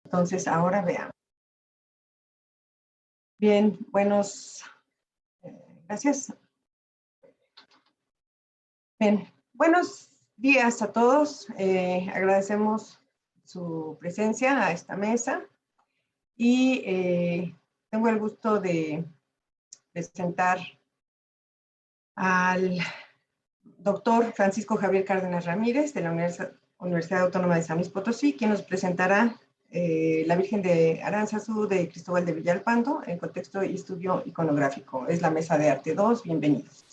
Entonces, ahora veamos. Bien, gracias. Bien, buenos días a todos. Agradecemos su presencia a esta mesa y tengo el gusto de presentar al doctor Francisco Javier Cárdenas Ramírez de la Universidad Autónoma de San Luis Potosí, quien nos presentará la Virgen de Aránzazu de Cristóbal de Villalpando en contexto y estudio iconográfico. Es la mesa de arte 2. Bienvenidos.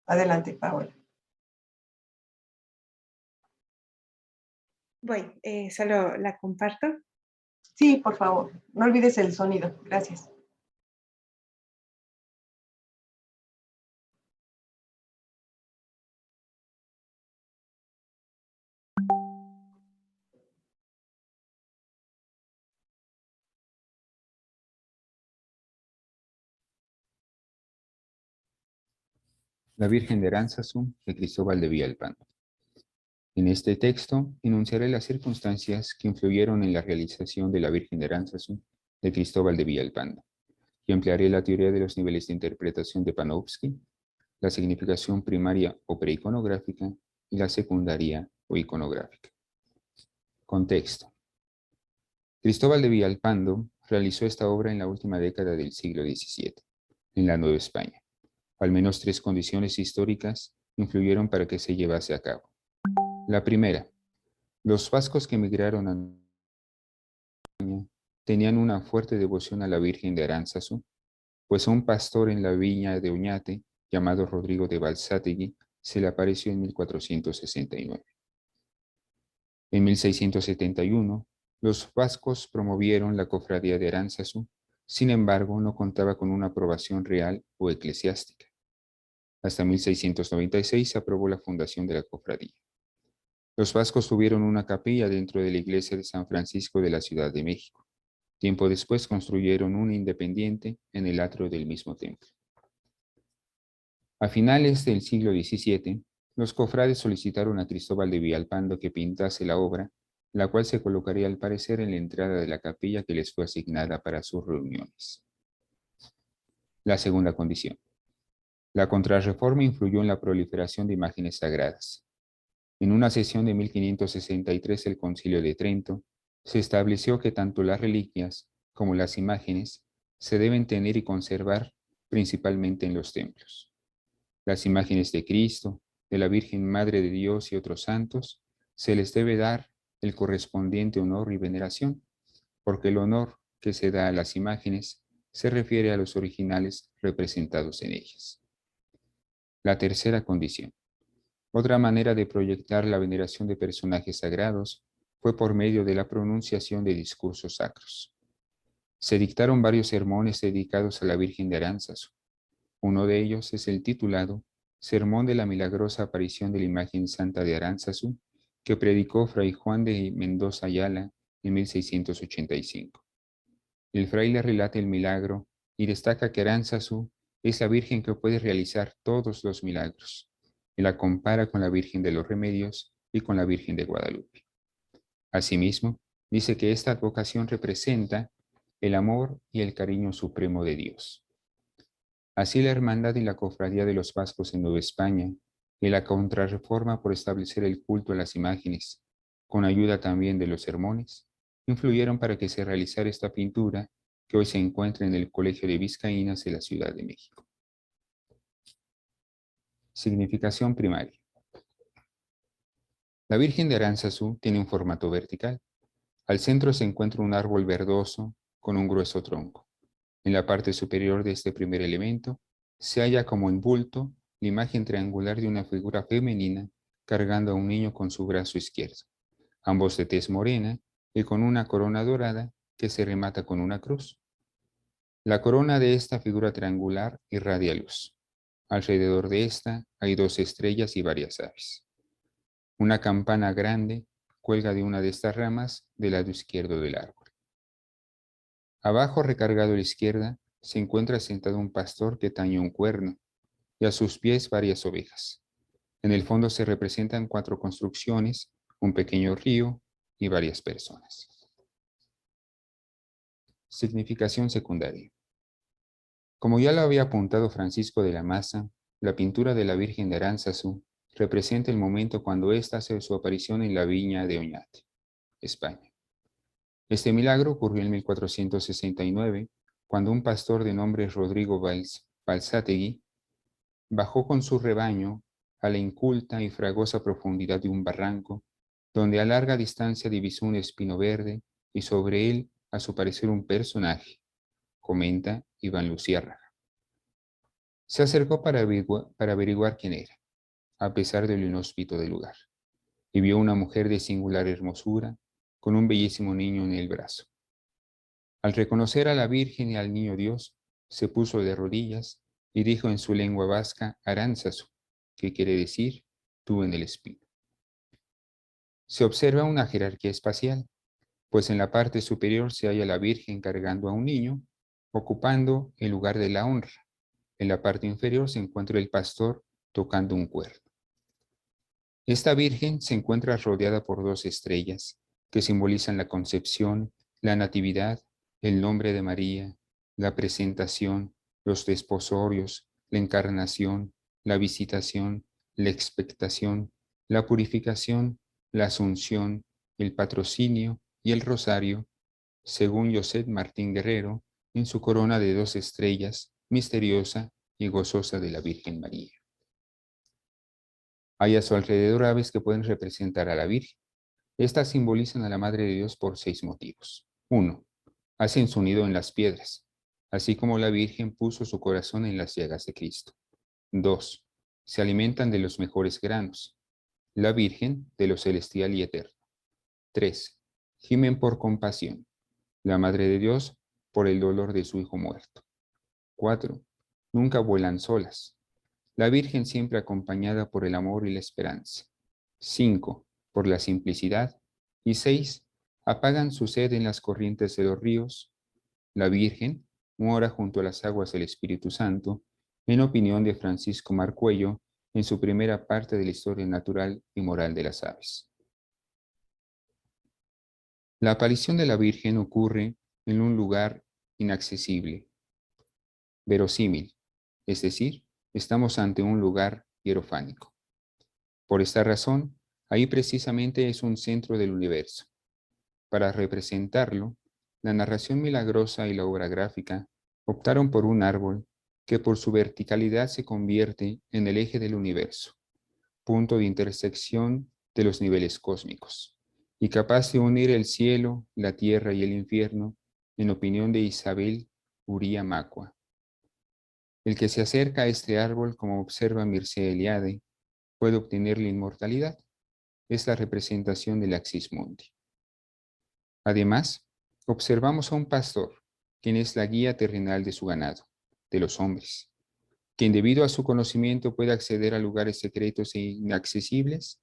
Adelante, Paola. Voy, solo la comparto. Sí, por favor, no olvides el sonido. Gracias. La Virgen de Aránzazu de Cristóbal de Villalpando. En este texto enunciaré las circunstancias que influyeron en la realización de la Virgen de Aránzazu de Cristóbal de Villalpando y emplearé la teoría de los niveles de interpretación de Panofsky, la significación primaria o preiconográfica y la secundaria o iconográfica. Contexto. Cristóbal de Villalpando realizó esta obra en la última década del siglo XVII, en la Nueva España. Al menos 3 condiciones históricas influyeron para que se llevase a cabo. La primera, los vascos que emigraron a España tenían una fuerte devoción a la Virgen de Aránzazu, pues a un pastor en la viña de Oñate, llamado Rodrigo de Balsátegui, se le apareció en 1469. En 1671, los vascos promovieron la cofradía de Aránzazu, sin embargo, no contaba con una aprobación real o eclesiástica. Hasta 1696 se aprobó la fundación de la cofradía. Los vascos tuvieron una capilla dentro de la iglesia de San Francisco de la Ciudad de México. Tiempo después construyeron una independiente en el atrio del mismo templo. A finales del siglo XVII, los cofrades solicitaron a Cristóbal de Villalpando que pintase la obra, la cual se colocaría al parecer en la entrada de la capilla que les fue asignada para sus reuniones. La segunda condición. La Contrarreforma influyó en la proliferación de imágenes sagradas. En una sesión de 1563 del Concilio de Trento, se estableció que tanto las reliquias como las imágenes se deben tener y conservar principalmente en los templos. Las imágenes de Cristo, de la Virgen Madre de Dios y otros santos, se les debe dar el correspondiente honor y veneración, porque el honor que se da a las imágenes se refiere a los originales representados en ellas. La tercera condición. Otra manera de proyectar la veneración de personajes sagrados fue por medio de la pronunciación de discursos sacros. Se dictaron varios sermones dedicados a la Virgen de Aránzazu. Uno de ellos es el titulado Sermón de la milagrosa aparición de la imagen santa de Aránzazu, que predicó Fray Juan de Mendoza Ayala en 1685. El fraile relata el milagro y destaca que Aránzazu es la Virgen que puede realizar todos los milagros, y la compara con la Virgen de los Remedios y con la Virgen de Guadalupe. Asimismo, dice que esta advocación representa el amor y el cariño supremo de Dios. Así la Hermandad y la Cofradía de los Vascos en Nueva España y la Contrarreforma por establecer el culto a las imágenes, con ayuda también de los sermones, influyeron para que se realizara esta pintura que hoy se encuentra en el Colegio de Vizcaínas de la Ciudad de México. Significación primaria. La Virgen de Aránzazu tiene un formato vertical. Al centro se encuentra un árbol verdoso con un grueso tronco. En la parte superior de este primer elemento se halla como en bulto la imagen triangular de una figura femenina cargando a un niño con su brazo izquierdo, ambos de tez morena y con una corona dorada que se remata con una cruz. La corona de esta figura triangular irradia luz. Alrededor de esta hay 2 estrellas y varias aves. Una campana grande cuelga de una de estas ramas del lado izquierdo del árbol. Abajo, recargado a la izquierda, se encuentra sentado un pastor que tañe un cuerno, y a sus pies varias ovejas. En el fondo se representan 4 construcciones, un pequeño río y varias personas. Significación secundaria. Como ya lo había apuntado Francisco de la Maza, la pintura de la Virgen de Aránzazu representa el momento cuando ésta hace su aparición en la viña de Oñate, España. Este milagro ocurrió en 1469, cuando un pastor de nombre Rodrigo Balsátegui bajó con su rebaño a la inculta y fragosa profundidad de un barranco, donde a larga distancia divisó un espino verde y sobre él, a su parecer, un personaje, comenta Iván Luciérnaga. Se acercó para averiguar quién era, a pesar de lo inhóspito del lugar, y vio una mujer de singular hermosura, con un bellísimo niño en el brazo. Al reconocer a la Virgen y al Niño Dios, se puso de rodillas y dijo en su lengua vasca Aránzazu, que quiere decir tú en el espino. Se observa una jerarquía espacial, pues en la parte superior se halla la Virgen cargando a un niño, ocupando el lugar de la honra. En la parte inferior se encuentra el pastor tocando un cuerno. Esta Virgen se encuentra rodeada por dos estrellas que simbolizan la concepción, la natividad, el nombre de María, la presentación, los desposorios, la encarnación, la visitación, la expectación, la purificación, la asunción, el patrocinio y el rosario, según José Martín Guerrero, en su corona de dos estrellas, misteriosa y gozosa de la Virgen María. Hay a su alrededor aves que pueden representar a la Virgen. Estas simbolizan a la Madre de Dios por 6 motivos. 1. Hacen su nido en las piedras, así como la Virgen puso su corazón en las llagas de Cristo. 2. Se alimentan de los mejores granos, la Virgen de lo celestial y eterno. 3. Gimen por compasión, la Madre de Dios por el dolor de su Hijo muerto. 4. Nunca vuelan solas, la Virgen siempre acompañada por el amor y la esperanza. 5. Por la simplicidad. Y 6. Apagan su sed en las corrientes de los ríos. La Virgen mora junto a las aguas del Espíritu Santo, en opinión de Francisco Marcuello, en su primera parte de la historia natural y moral de las aves. La aparición de la Virgen ocurre en un lugar inaccesible, verosímil, es decir, estamos ante un lugar hierofánico. Por esta razón, ahí precisamente es un centro del universo. Para representarlo, la narración milagrosa y la obra gráfica optaron por un árbol que por su verticalidad se convierte en el eje del universo, punto de intersección de los niveles cósmicos, y capaz de unir el cielo, la tierra y el infierno, en opinión de Isabel Uría Macua. El que se acerca a este árbol, como observa Mircea Eliade, puede obtener la inmortalidad. Es la representación del Axis Mundi. Además, observamos a un pastor, quien es la guía terrenal de su ganado, de los hombres, quien debido a su conocimiento puede acceder a lugares secretos e inaccesibles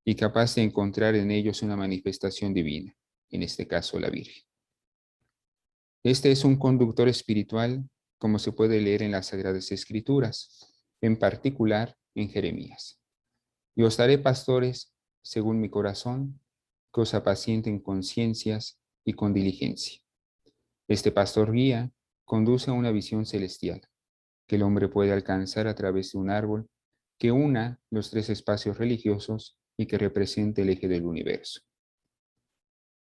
y capaz de encontrar en ellos una manifestación divina, en este caso la Virgen. Este es un conductor espiritual, como se puede leer en las Sagradas Escrituras, en particular en Jeremías. Y os daré pastores según mi corazón, que os apacienten con ciencias y con diligencia. Este pastor guía conduce a una visión celestial, que el hombre puede alcanzar a través de un árbol que una los 3 espacios religiosos y que represente el eje del universo.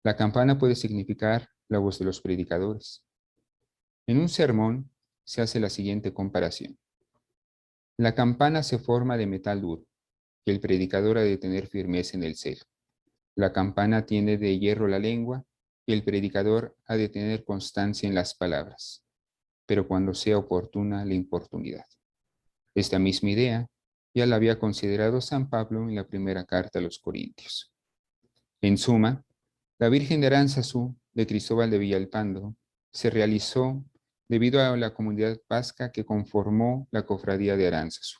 La campana puede significar la voz de los predicadores. En un sermón se hace la siguiente comparación. La campana se forma de metal duro, y el predicador ha de tener firmeza en el celo. La campana tiene de hierro la lengua, y el predicador ha de tener constancia en las palabras, pero cuando sea oportuna la importunidad. Esta misma idea ya la había considerado San Pablo en la primera carta a los Corintios. En suma, la Virgen de Aránzazu, de Cristóbal de Villalpando, se realizó debido a la comunidad vasca que conformó la cofradía de Aránzazu.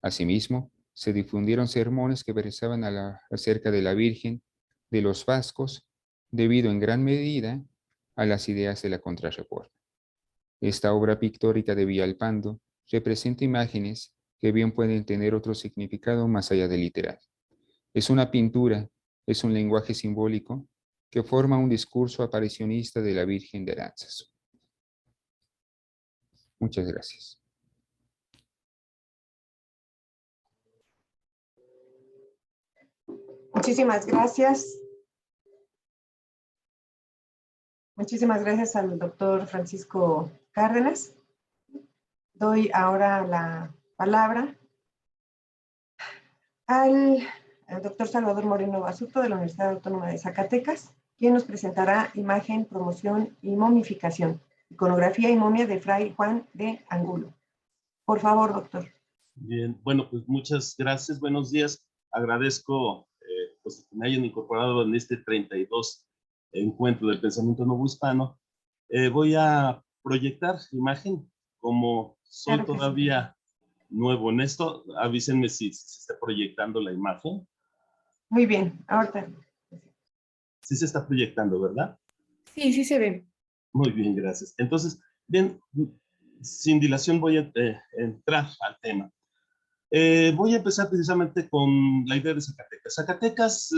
Asimismo, se difundieron sermones que versaban acerca de la Virgen de los vascos, debido en gran medida a las ideas de la Contrarreforma. Esta obra pictórica de Villalpando representa imágenes que bien pueden tener otro significado más allá del literal. Es una pintura Es un lenguaje simbólico que forma un discurso aparicionista de la Virgen de Aránzazu. Muchas gracias. Muchísimas gracias. Muchísimas gracias al doctor Francisco Cárdenas. Doy ahora la palabra al doctor Salvador Moreno Basurto de la Universidad Autónoma de Zacatecas, quien nos presentará imagen, promoción y momificación, iconografía y momia de Fray Juan de Angulo. Por favor, doctor. Bien, bueno, pues muchas gracias, buenos días. Agradezco pues, que me hayan incorporado en este 32 encuentro del pensamiento novohispano. Voy a proyectar imagen, como soy Claro que todavía nuevo en esto, avísenme si se está proyectando la imagen. Muy bien, ahorita. Sí se está proyectando, ¿verdad? Sí, sí se ve. Muy bien, gracias. Entonces, bien, sin dilación voy a entrar al tema. Voy a empezar precisamente con la idea de Zacatecas. Zacatecas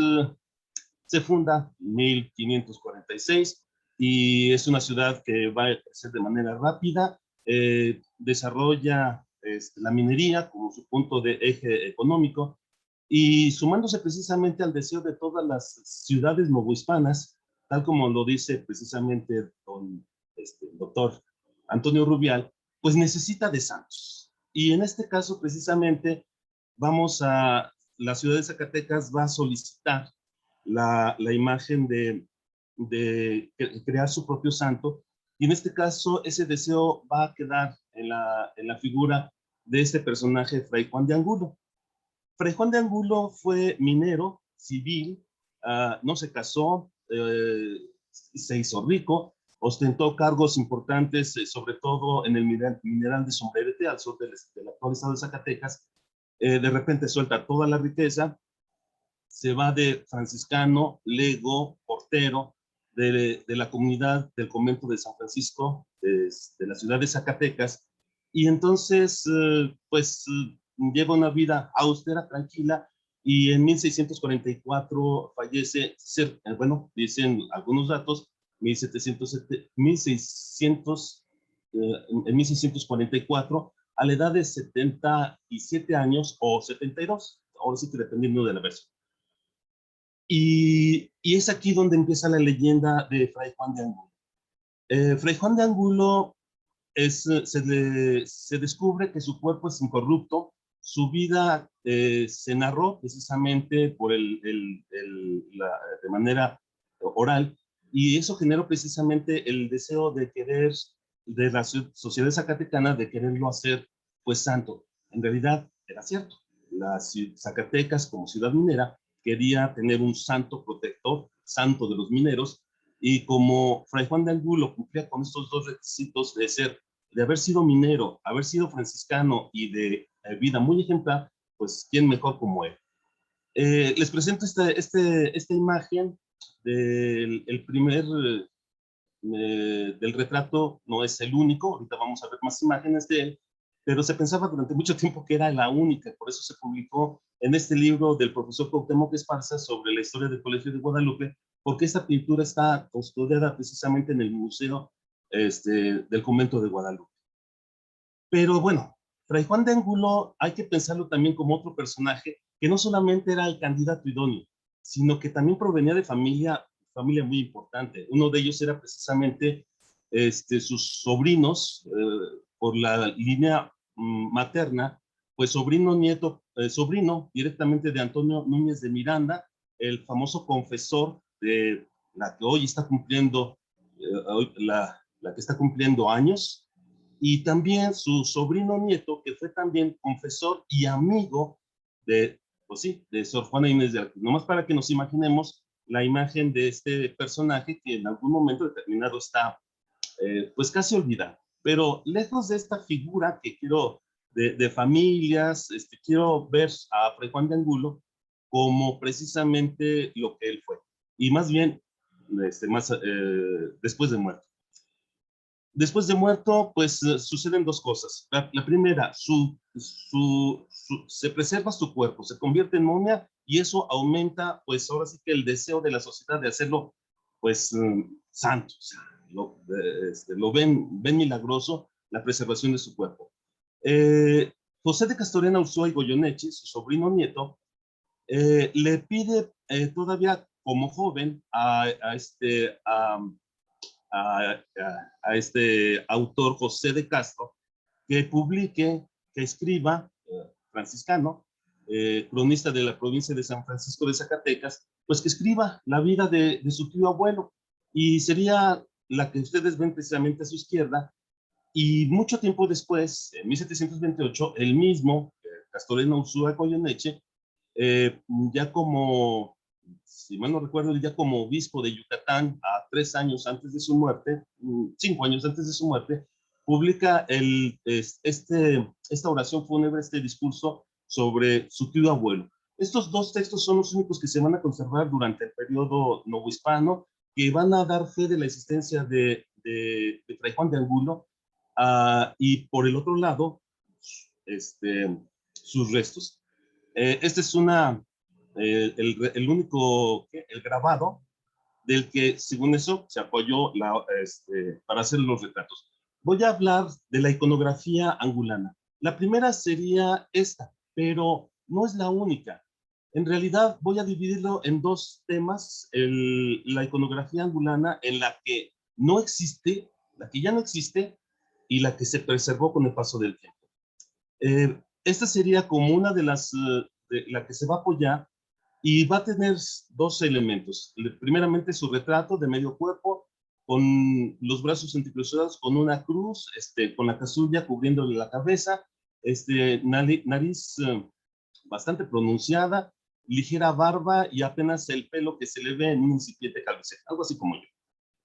se funda en 1546 y es una ciudad que va a crecer de manera rápida, desarrolla la minería como su punto de eje económico y sumándose precisamente al deseo de todas las ciudades novohispanas, tal como lo dice precisamente el doctor Antonio Rubial, pues necesita de santos. Y en este caso precisamente la ciudad de Zacatecas va a solicitar la imagen de crear su propio santo, y en este caso ese deseo va a quedar en la figura de este personaje, Fray Juan de Angulo. Fray Juan de Angulo fue minero civil, no se casó, se hizo rico, ostentó cargos importantes, sobre todo en el mineral de Sombrerete, al sur del actual estado de Zacatecas. De repente suelta toda la riqueza, se va de franciscano, lego, portero de la comunidad del convento de San Francisco, de la ciudad de Zacatecas, y entonces lleva una vida austera, tranquila, y en 1644 fallece, bueno, dicen algunos datos, 1600, en 1644, a la edad de 77 años o 72, ahora sí que dependiendo de la versión. Y es aquí donde empieza la leyenda de Fray Juan de Angulo. Fray Juan de Angulo se descubre que su cuerpo es incorrupto, su vida se narró precisamente de manera oral, y eso generó precisamente el deseo de querer, de la sociedad zacatecana, de quererlo hacer pues santo. En realidad era cierto, Zacatecas como ciudad minera quería tener un santo protector, santo de los mineros, y como Fray Juan de Angulo cumplía con estos dos requisitos de haber sido minero, haber sido franciscano y de vida muy ejemplar, pues quién mejor como él. Les presento esta imagen del retrato, no es el único, ahorita vamos a ver más imágenes de él, pero se pensaba durante mucho tiempo que era la única, por eso se publicó en este libro del profesor Cuauhtémoc Esparza sobre la historia del Colegio de Guadalupe, porque esta pintura está custodiada precisamente en el Museo del Convento de Guadalupe. Pero bueno, Fray Juan de Angulo hay que pensarlo también como otro personaje que no solamente era el candidato idóneo, sino que también provenía de familia muy importante. Uno de ellos era precisamente sus sobrinos, por la línea materna, pues sobrino directamente de Antonio Núñez de Miranda, el famoso confesor de la que hoy está cumpliendo, la que está cumpliendo años, y también su sobrino nieto, que fue también confesor y amigo pues sí, de Sor Juana Inés de Arco. Nomás para que nos imaginemos la imagen de este personaje que en algún momento determinado está pues casi olvidado. Pero lejos de esta figura que quiero de familias, quiero ver a Fray Juan de Angulo como precisamente lo que él fue. Y más bien, después de muerto. Después de muerto, pues suceden dos cosas. La primera, se preserva su cuerpo, se convierte en momia y eso aumenta, pues ahora sí que el deseo de la sociedad de hacerlo, pues, santo. O sea, lo ven milagroso la preservación de su cuerpo. José de Castorena Ursúa y Goyeneche, su sobrino nieto, le pide todavía como joven a este autor José de Castro que publique, que escriba, franciscano, cronista de la provincia de San Francisco de Zacatecas, pues que escriba la vida de su tío abuelo, y sería la que ustedes ven precisamente a su izquierda. Y mucho tiempo después, en 1728, el mismo Castorena Ursúa Goyeneche, ya como, si mal no recuerdo, ya como obispo de Yucatán, a 3 años antes de su muerte, 5 años antes de su muerte, publica esta oración fúnebre, este discurso sobre su tío abuelo. Estos 2 textos son los únicos que se van a conservar durante el periodo novohispano, que van a dar fe de la existencia de Fray Juan de Angulo, y por el otro lado, sus restos. Este es el único, el grabado del que, según eso, se apoyó para hacer los retratos. Voy a hablar de la iconografía angulana. La primera sería esta, pero no es la única. En realidad voy a dividirlo en 2 temas, la iconografía angulana en la que no existe, la que ya no existe, y la que se preservó con el paso del tiempo. Esta sería como una de las, de la que se va a apoyar, y va a tener 2 elementos. Primeramente su retrato de medio cuerpo, con los brazos entrecruzados, con una cruz, con la casulla cubriéndole la cabeza, nariz bastante pronunciada, ligera barba y apenas el pelo que se le ve en un incipiente calvicie, algo así como yo.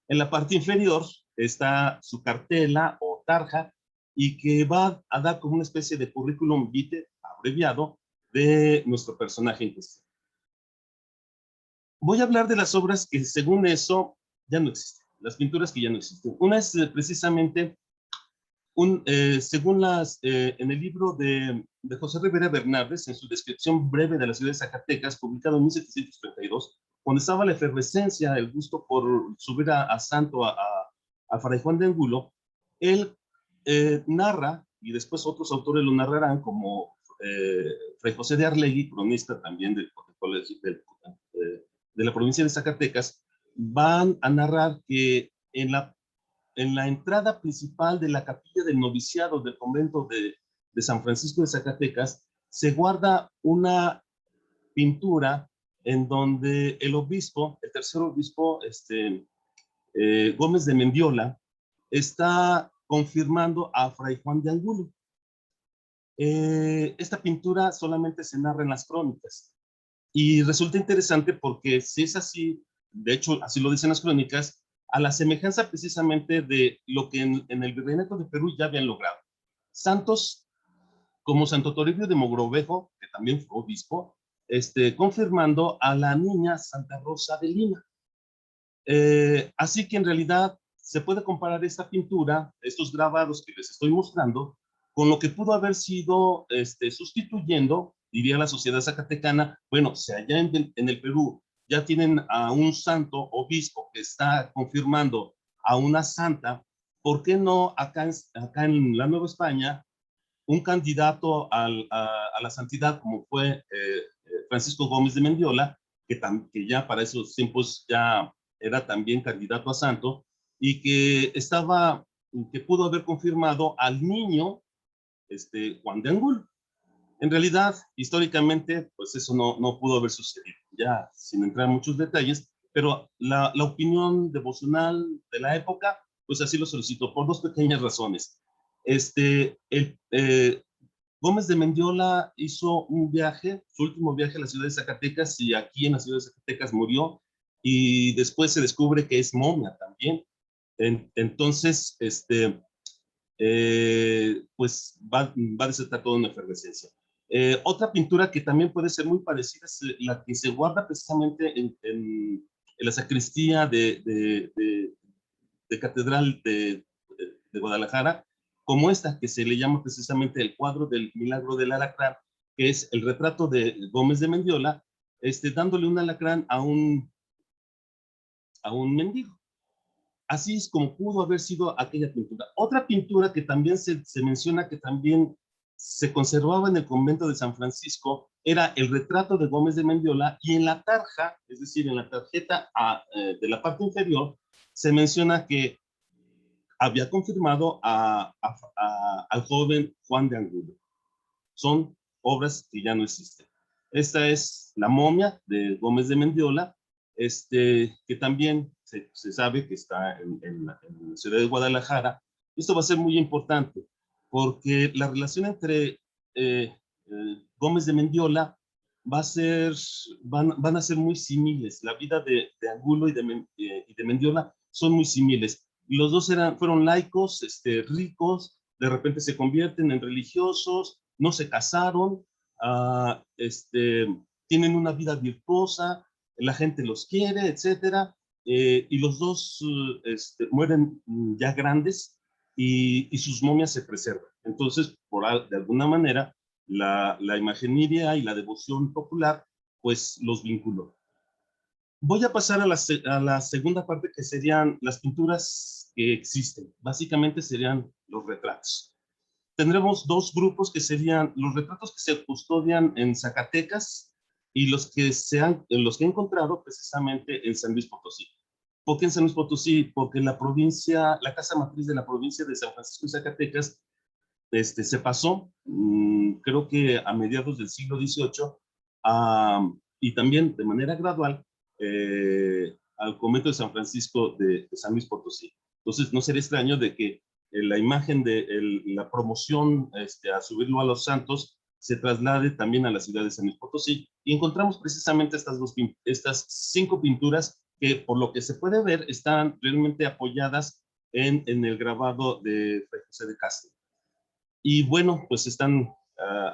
En la parte inferior está su cartela o tarja, y que va a dar como una especie de currículum vitae abreviado de nuestro personaje en cuestión. Voy a hablar de las obras que, según eso, ya no existen, las pinturas que ya no existen. Una es precisamente, según en el libro de José Rivera Bernardes, en su descripción breve de la ciudad de Zacatecas, publicado en 1732, cuando estaba la efervescencia, el gusto por subir a santo a Fray Juan de Angulo, él narra, y después otros autores lo narrarán, como Fray José de Arlegui, cronista también de la provincia de Zacatecas, van a narrar que en la entrada principal de la capilla del noviciado del convento de San Francisco de Zacatecas se guarda una pintura en donde el obispo, el tercer obispo, Gómez de Mendiola, está confirmando a Fray Juan de Angulo. Esta pintura solamente se narra en las crónicas, y resulta interesante porque si es así, de hecho así lo dicen las crónicas, a la semejanza precisamente de lo que en el Virreinato de Perú ya habían logrado. Santos como Santo Toribio de Mogrovejo, que también fue obispo, confirmando a la niña Santa Rosa de Lima. Así que en realidad se puede comparar esta pintura, estos grabados que les estoy mostrando, con lo que pudo haber sido sustituyendo, diría la sociedad zacatecana. Bueno, si allá en el Perú ya tienen a un santo obispo que está confirmando a una santa, ¿por qué no acá en la Nueva España un candidato a la santidad como fue Francisco Gómez de Mendiola, que ya para esos tiempos ya era también candidato a santo, y que pudo haber confirmado al niño Juan de Angulo? En realidad, históricamente, pues eso no pudo haber sucedido, ya sin entrar en muchos detalles, pero la opinión devocional de la época, pues así lo solicitó por 2 pequeñas razones. Gómez de Mendiola hizo un viaje, su último viaje a la ciudad de Zacatecas, y aquí en la ciudad de Zacatecas murió, y después se descubre que es momia también. Entonces, pues va a desatar toda una efervescencia. Otra pintura que también puede ser muy parecida es la que se guarda precisamente en la sacristía de Catedral de Guadalajara, como esta que se le llama precisamente el cuadro del Milagro del Alacrán, que es el retrato de Gómez de Mendiola, dándole un alacrán a un mendigo. Así es como pudo haber sido aquella pintura. Otra pintura que también se menciona que también se conservaba en el convento de San Francisco era el retrato de Gómez de Mendiola, y en la tarja, es decir, en la tarjeta de la parte inferior, se menciona que había confirmado al joven Juan de Angulo. Son obras que ya no existen. Esta es la momia de Gómez de Mendiola, que también se sabe que está en la ciudad de Guadalajara. Esto va a ser muy importante, porque la relación entre Gómez de Mendiola van a ser muy similares. La vida de Angulo y de Mendiola son muy similares. Los dos fueron laicos, ricos, de repente se convierten en religiosos, no se casaron, tienen una vida virtuosa, la gente los quiere, etcétera, y los dos mueren ya grandes, y sus momias se preservan. Entonces, de alguna manera, la imaginería y la devoción popular, pues los vinculó. Voy a pasar a la segunda parte, que serían las pinturas que existen. Básicamente serían los retratos. Tendremos dos grupos, que serían los retratos que se custodian en Zacatecas y los que he encontrado precisamente en San Luis Potosí. ¿Por qué en San Luis Potosí? Porque la casa matriz de la provincia de San Francisco y Zacatecas se pasó, creo que a mediados del siglo XVIII, y también de manera gradual, al convento de San Francisco de San Luis Potosí. Entonces, no sería extraño de que la imagen de la promoción a subirlo a los santos se traslade también a la ciudad de San Luis Potosí, y encontramos precisamente estas 5 pinturas que, por lo que se puede ver, están realmente apoyadas en el grabado de Fray José de Castro. Y bueno, pues están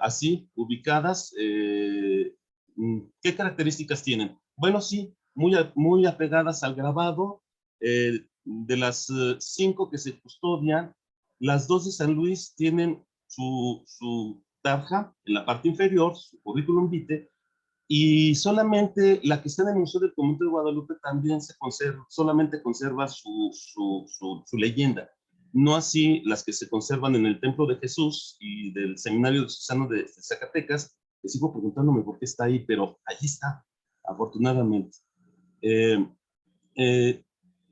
así ubicadas. ¿Qué características tienen? Bueno, sí, muy apegadas al grabado. De las 5 que se custodian, las 2 de San Luis tienen su tarja en la parte inferior, su currículum vitae, y solamente la que está en el Museo del Convento de Guadalupe también solamente conserva su leyenda. No así las que se conservan en el Templo de Jesús y del Seminario de Susano de Zacatecas, que sigo preguntándome por qué está ahí, pero ahí está, afortunadamente.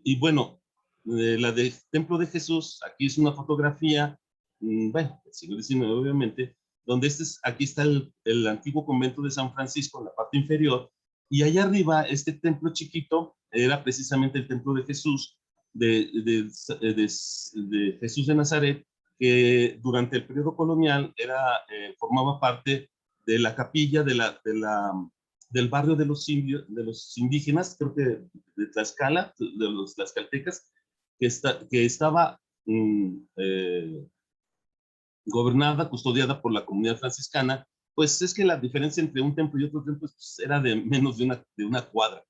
Y bueno, la del Templo de Jesús, aquí es una fotografía, bueno, del siglo XIX obviamente, donde aquí está el antiguo convento de San Francisco en la parte inferior, y allá arriba, este templo chiquito, era precisamente el templo de Jesús, de Jesús de Nazaret, que durante el periodo colonial formaba parte de la capilla del barrio de los indígenas, creo que de Tlaxcala, de los tlaxcaltecas, que estaba gobernada, custodiada por la comunidad franciscana. Pues es que la diferencia entre un templo y otro templo pues, era de menos de una cuadra.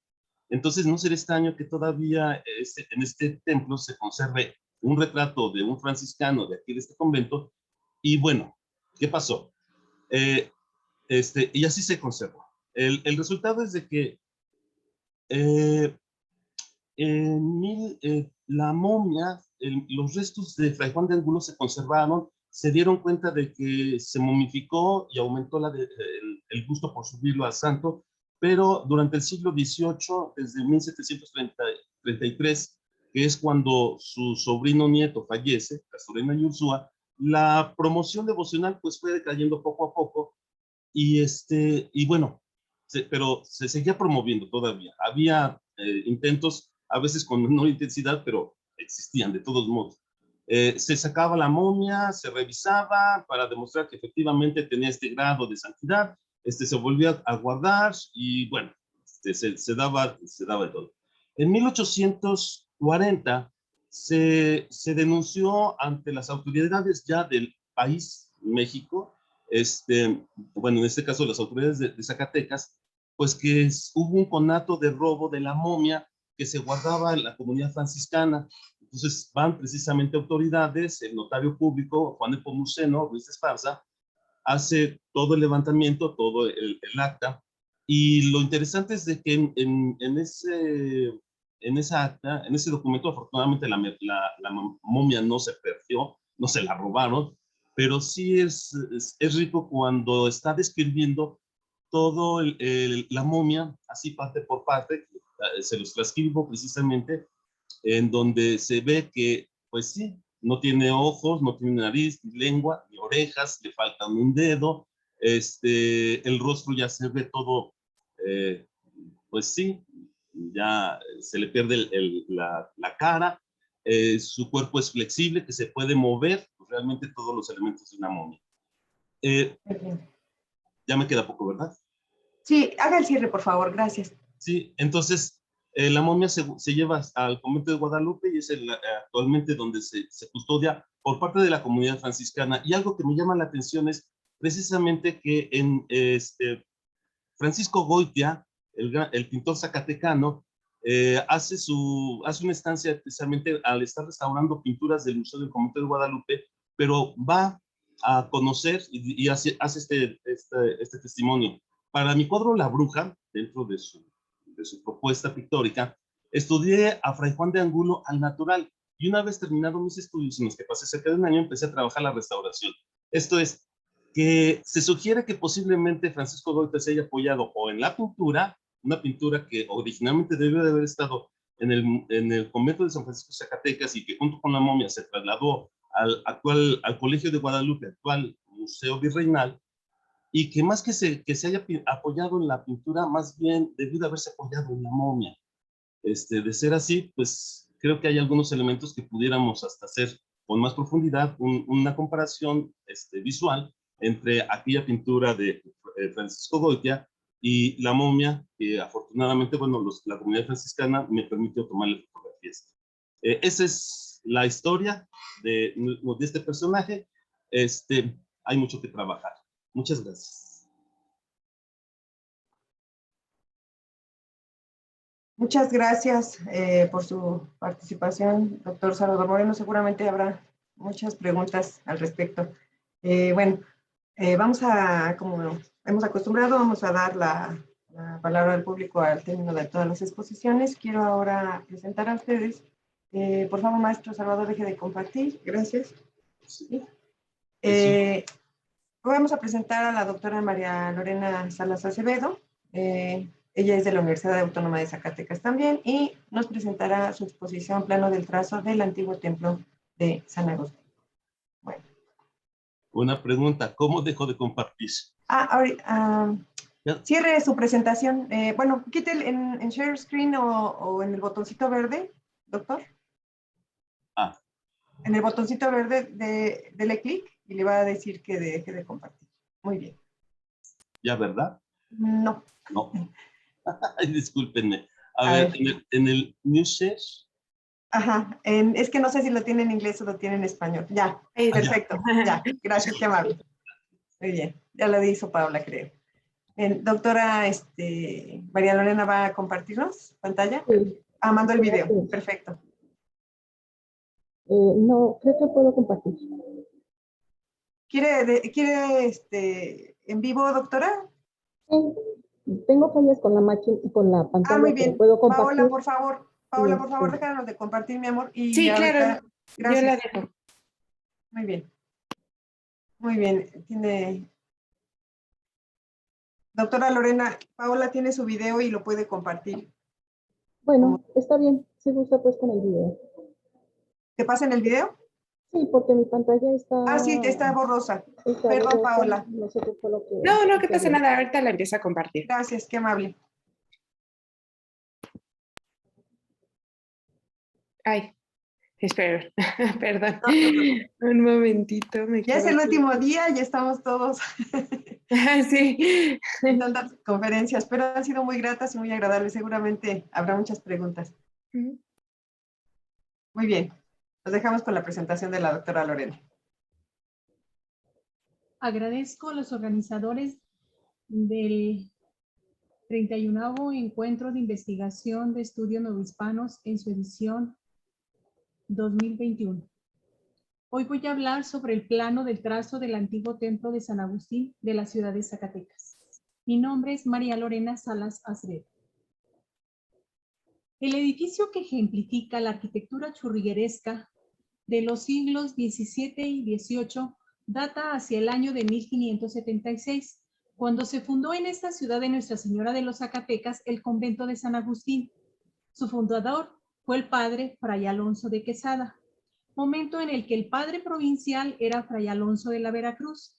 Entonces no sería extraño que todavía en este templo se conserve un retrato de un franciscano de aquí de este convento. Y bueno, ¿qué pasó? Y así se conservó. El resultado es de que la momia, los restos de Fray Juan de Angulo se conservaron, se dieron cuenta de que se momificó y aumentó el gusto por subirlo al santo, pero durante el siglo XVIII, desde 1733, que es cuando su sobrino nieto fallece, Castorena y Ursúa, la promoción devocional pues fue decayendo poco a poco, y bueno, pero se seguía promoviendo todavía. Había intentos, a veces con menor intensidad, pero existían de todos modos. Se sacaba la momia, se revisaba para demostrar que efectivamente tenía este grado de santidad, se volvía a guardar, y bueno, se daba de todo. En 1840 se denunció ante las autoridades ya del país, México, bueno, en este caso las autoridades de Zacatecas, pues que hubo un conato de robo de la momia que se guardaba en la comunidad franciscana. Entonces van precisamente autoridades, el notario público, Juan Nepomuceno Ruiz de Esparza, hace todo el levantamiento, todo el acta, Y lo interesante es de que en esa acta, en ese documento, afortunadamente la momia no se perdió, no se la robaron, pero sí es rico cuando está describiendo todo la momia, así parte por parte. Se los transcribo precisamente, en donde se ve que, pues sí, no tiene ojos, no tiene nariz, ni lengua, ni orejas, le faltan un dedo, el rostro ya se ve todo, eh, pues sí, ya se le pierde la cara, su cuerpo es flexible, que se puede mover, pues realmente todos los elementos de una momia. Ya me queda poco, ¿verdad? Sí, haga el cierre, por favor, gracias. Sí, entonces la momia se lleva al convento de Guadalupe y es actualmente donde se custodia por parte de la comunidad franciscana. Y algo que me llama la atención es precisamente que Francisco Goitia, el pintor zacatecano, hace una estancia precisamente al estar restaurando pinturas del Museo del Convento de Guadalupe, pero va a conocer y hace este testimonio. Para mi cuadro La Bruja, dentro de su propuesta pictórica, estudié a Fray Juan de Angulo al natural, y una vez terminado mis estudios, en los que pasé cerca de un año, empecé a trabajar la restauración. Esto es, que se sugiere que posiblemente Francisco Goitia se haya apoyado o en la pintura, una pintura que originalmente debió de haber estado en el convento de San Francisco de Zacatecas y que junto con la momia se trasladó al Colegio de Guadalupe, actual Museo Virreinal, y que más que se haya apoyado en la pintura, más bien debió de haberse apoyado en la momia. De ser así, pues creo que hay algunos elementos que pudiéramos hasta hacer con más profundidad una comparación visual entre aquella pintura de Francisco Goitia y la momia, que afortunadamente, bueno, la comunidad franciscana me permitió tomarle fotografías. Esa es la historia de este personaje. Hay mucho que trabajar. Muchas gracias. Muchas gracias por su participación, doctor Salvador Moreno. Seguramente habrá muchas preguntas al respecto. Bueno, vamos a, como hemos acostumbrado, vamos a dar la palabra al público al término de todas las exposiciones. Quiero ahora presentar a ustedes. Por favor, maestro Salvador, deje de compartir. Gracias. ¿Sí? Vamos a presentar a la doctora María Lorena Salas Acevedo. Ella es de la Universidad Autónoma de Zacatecas también y nos presentará su exposición Plano del trazo del antiguo templo de San Agustín. Bueno. Una pregunta, ¿cómo dejo de compartir? Cierre su presentación. Bueno, quite en share screen o en el botoncito verde, doctor. En el botoncito verde, dele clic y le va a decir que deje de compartir. Muy bien. ¿Ya, verdad? No. No. Ay, discúlpenme. A ver, en el New Share. Ajá, es que no sé si lo tiene en inglés o lo tiene en español. Ya, perfecto. Ya, gracias, qué amable. Muy bien, ya lo hizo Paula, creo. Doctora María Lorena, ¿va a compartirnos pantalla? Sí. Mando el video, perfecto. No, creo que puedo compartir. ¿Quiere en vivo, doctora? Tengo fallas con la máquina y con la pantalla. Muy bien. Puedo compartir. Paola, por favor, déjanos de compartir, mi amor. Y sí, ahorita, claro. Gracias. Yo la dejo. Muy bien. Muy bien. Doctora Lorena, Paola tiene su video y lo puede compartir. Bueno, está bien. Si gusta, pues con el video. ¿Te pasa en el video? Sí, porque mi pantalla está... sí, está borrosa. Perdón, Paola. No sé qué fue lo que... No, que pasa nada. Ahorita la empiezo a compartir. Gracias, qué amable. Ay, espera, perdón. Un momentito. Ya es el último día, ya estamos todos sí. en tantas conferencias, pero han sido muy gratas y muy agradables. Seguramente habrá muchas preguntas. Muy bien. Nos dejamos con la presentación de la doctora Lorena. Agradezco a los organizadores del 31º Encuentro de Investigación de Estudios Novohispanos en su edición 2021. Hoy voy a hablar sobre el plano del trazo del antiguo templo de San Agustín de la ciudad de Zacatecas. Mi nombre es María Lorena Salas Asredo. El edificio que ejemplifica la arquitectura churrigueresca de los siglos XVII y XVIII data hacia el año de 1576, cuando se fundó en esta ciudad de Nuestra Señora de los Zacatecas el convento de San Agustín. Su fundador fue el padre Fray Alonso de Quesada, momento en el que el padre provincial era Fray Alonso de la Veracruz,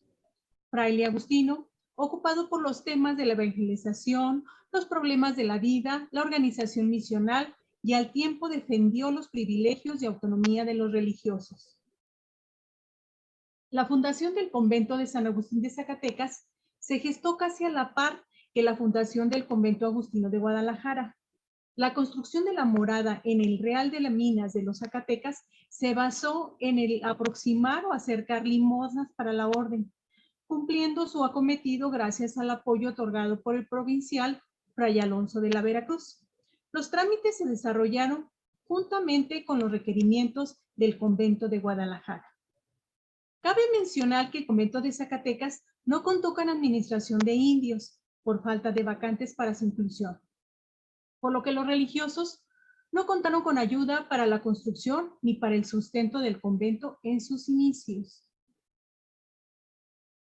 fraile agustino, ocupado por los temas de la evangelización, los problemas de la vida, la organización misional, y al tiempo defendió los privilegios y autonomía de los religiosos. La fundación del convento de San Agustín de Zacatecas se gestó casi a la par que la fundación del convento agustino de Guadalajara. La construcción de la morada en el Real de las Minas de los Zacatecas se basó en el aproximar o acercar limosnas para la orden, cumpliendo su acometido gracias al apoyo otorgado por el provincial Fray Alonso de la Veracruz. Los trámites se desarrollaron juntamente con los requerimientos del convento de Guadalajara. Cabe mencionar que el convento de Zacatecas no contó con administración de indios por falta de vacantes para su inclusión, por lo que los religiosos no contaron con ayuda para la construcción ni para el sustento del convento en sus inicios.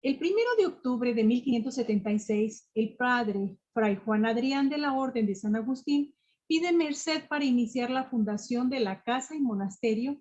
El 1 de octubre de 1576, el padre Fray Juan Adrián de la Orden de San Agustín pide merced para iniciar la fundación de la casa y monasterio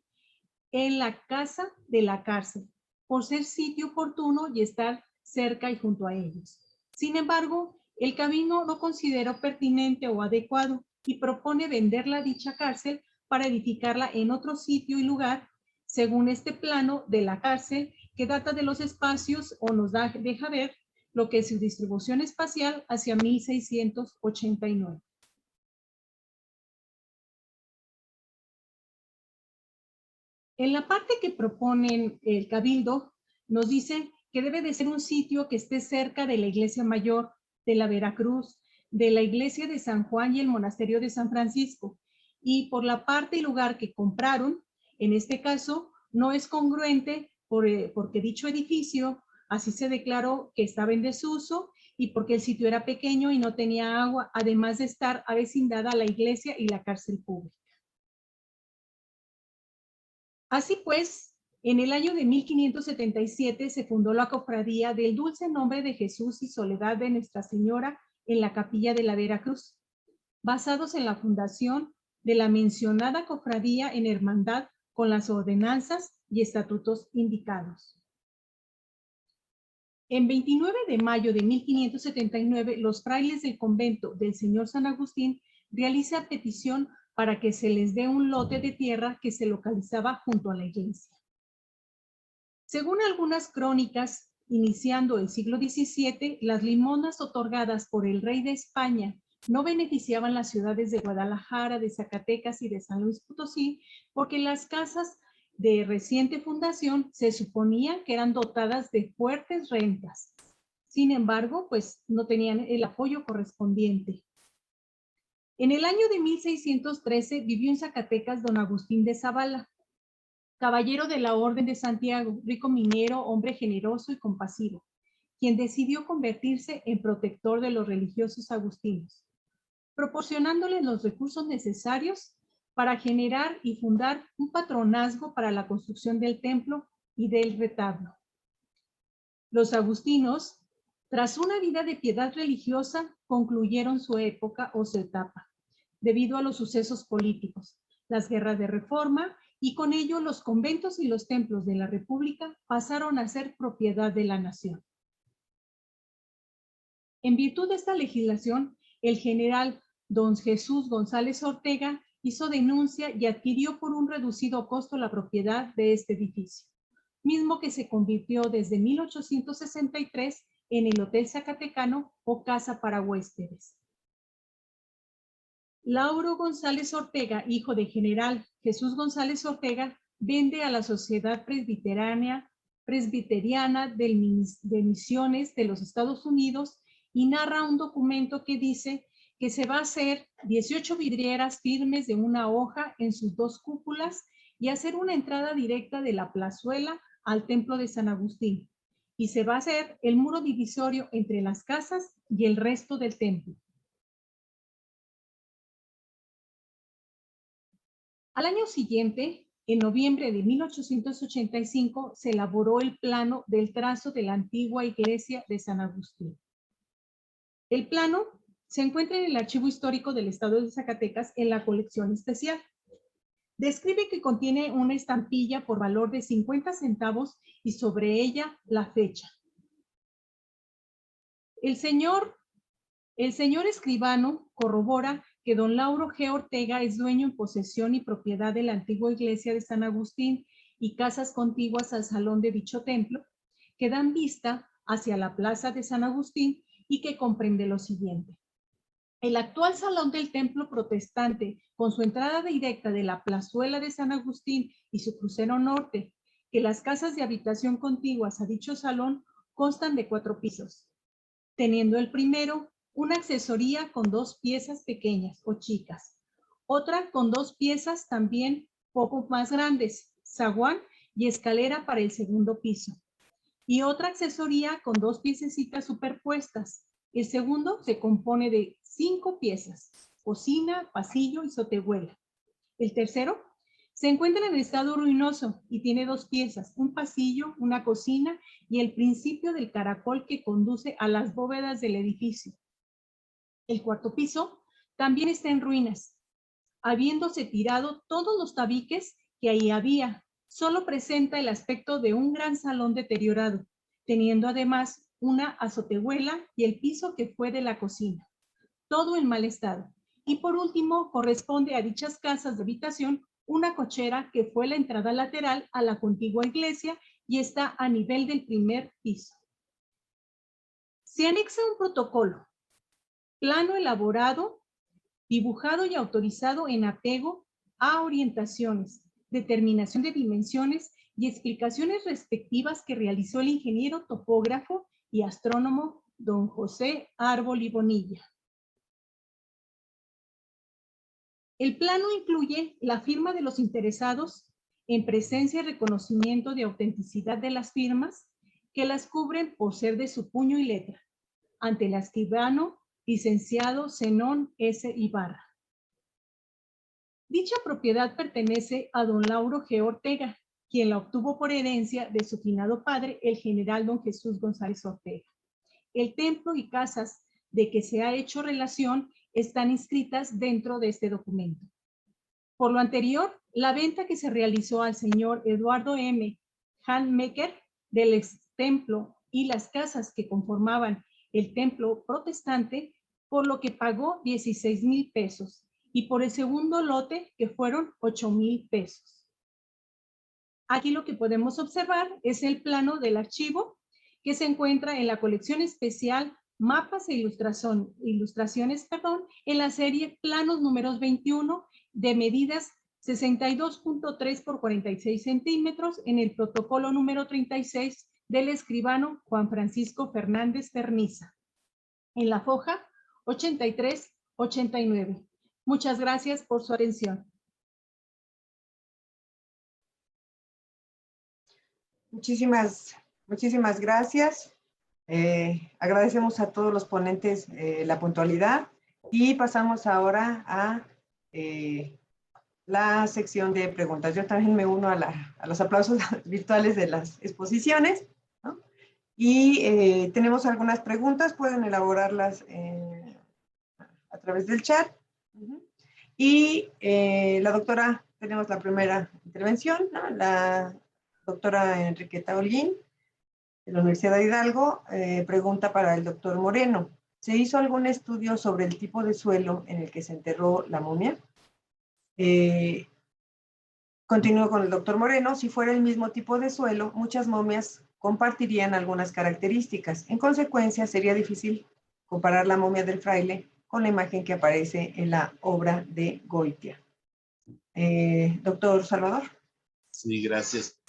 en la casa de la cárcel, por ser sitio oportuno y estar cerca y junto a ellos. Sin embargo, el cabildo no consideró pertinente o adecuado y propone vender la dicha cárcel para edificarla en otro sitio y lugar, según este plano de la cárcel, que data de los espacios o nos deja ver lo que es su distribución espacial hacia 1689. En la parte que proponen el cabildo, nos dicen que debe de ser un sitio que esté cerca de la iglesia mayor de la Veracruz, de la iglesia de San Juan y el monasterio de San Francisco. Y por la parte y lugar que compraron, en este caso, no es congruente porque dicho edificio así se declaró que estaba en desuso y porque el sitio era pequeño y no tenía agua, además de estar avecindada a la iglesia y la cárcel pública. Así pues, en el año de 1577 se fundó la cofradía del Dulce Nombre de Jesús y Soledad de Nuestra Señora en la capilla de la Veracruz, basados en la fundación de la mencionada cofradía en hermandad con las ordenanzas y estatutos indicados. En 29 de mayo de 1579, los frailes del convento del Señor San Agustín realizan petición para que se les dé un lote de tierra que se localizaba junto a la iglesia. Según algunas crónicas, iniciando el siglo XVII, las limonas otorgadas por el rey de España no beneficiaban las ciudades de Guadalajara, de Zacatecas y de San Luis Potosí, porque las casas de reciente fundación se suponía que eran dotadas de fuertes rentas. Sin embargo, pues no tenían el apoyo correspondiente. En el año de 1613 vivió en Zacatecas don Agustín de Zavala, caballero de la Orden de Santiago, rico minero, hombre generoso y compasivo, quien decidió convertirse en protector de los religiosos agustinos, proporcionándoles los recursos necesarios para generar y fundar un patronazgo para la construcción del templo y del retablo. Los agustinos, tras una vida de piedad religiosa, concluyeron su época o su etapa, debido a los sucesos políticos, las guerras de reforma, y con ello los conventos y los templos de la República pasaron a ser propiedad de la nación. En virtud de esta legislación, el general don Jesús González Ortega hizo denuncia y adquirió por un reducido costo la propiedad de este edificio, mismo que se convirtió desde 1863 en el Hotel Zacatecano o Casa para Huéspedes. Lauro González Ortega, hijo de general Jesús González Ortega, vende a la Sociedad Presbiteriana de Misiones de los Estados Unidos y narra un documento que dice que se va a hacer 18 vidrieras firmes de una hoja en sus dos cúpulas y hacer una entrada directa de la plazuela al templo de San Agustín, y se va a hacer el muro divisorio entre las casas y el resto del templo. Al año siguiente, en noviembre de 1885, se elaboró el plano del trazo de la antigua iglesia de San Agustín. El plano se encuentra en el Archivo Histórico del Estado de Zacatecas en la colección especial. Describe que contiene una estampilla por valor de 50 centavos y sobre ella la fecha. El señor escribano corrobora que don Lauro G. Ortega es dueño en posesión y propiedad de la antigua iglesia de San Agustín y casas contiguas al salón de dicho templo, que dan vista hacia la plaza de San Agustín y que comprende lo siguiente. El actual salón del templo protestante, con su entrada directa de la plazuela de San Agustín y su crucero norte, que las casas de habitación contiguas a dicho salón constan de 4 pisos, teniendo el primero una accesoría con 2 piezas pequeñas o chicas, otra con 2 piezas también poco más grandes, zaguán y escalera para el segundo piso, y otra accesoría con 2 piececitas superpuestas. El segundo se compone de 5 piezas, cocina, pasillo y sotehuela. El tercero se encuentra en estado ruinoso y tiene 2 piezas, un pasillo, una cocina y el principio del caracol que conduce a las bóvedas del edificio. El cuarto piso también está en ruinas, habiéndose tirado todos los tabiques que ahí había. Solo presenta el aspecto de un gran salón deteriorado, teniendo además una azotehuela y el piso que fue de la cocina, todo en mal estado. Y por último, corresponde a dichas casas de habitación una cochera que fue la entrada lateral a la contigua iglesia y está a nivel del primer piso. Se anexa un protocolo, plano elaborado, dibujado y autorizado en apego a orientaciones, determinación de dimensiones y explicaciones respectivas que realizó el ingeniero topógrafo y astrónomo don José Árbol y Bonilla. El plano incluye la firma de los interesados en presencia y reconocimiento de autenticidad de las firmas que las cubren por ser de su puño y letra, ante el escribano licenciado Zenón S. Ibarra. Dicha propiedad pertenece a don Lauro G. Ortega, quien la obtuvo por herencia de su finado padre, el general don Jesús González Ortega. El templo y casas de que se ha hecho relación están inscritas dentro de este documento. Por lo anterior, la venta que se realizó al señor Eduardo M. Handmaker del ex templo y las casas que conformaban el templo protestante, por lo que pagó 16,000 pesos, y por el segundo lote, que fueron 8,000 pesos. Aquí lo que podemos observar es el plano del archivo que se encuentra en la colección especial Mapas e ilustraciones, en la serie Planos números 21 de medidas 62.3 por 46 centímetros en el protocolo número 36 del escribano Juan Francisco Fernández Ferniza, en la foja 83-89. Muchas gracias por su atención. Muchísimas gracias. Agradecemos a todos los ponentes la puntualidad y pasamos ahora a la sección de preguntas. Yo también me uno a los aplausos virtuales de las exposiciones, ¿no? Y tenemos algunas preguntas, pueden elaborarlas a través del chat. Y la doctora, tenemos la primera intervención, ¿no? La doctora Enriqueta Holguín, de la Universidad de Hidalgo, pregunta para el doctor Moreno. ¿Se hizo algún estudio sobre el tipo de suelo en el que se enterró la momia? Continúo con el doctor Moreno. Si fuera el mismo tipo de suelo, muchas momias compartirían algunas características. En consecuencia, sería difícil comparar la momia del fraile con la imagen que aparece en la obra de Goitia. Doctor Salvador. Sí, gracias.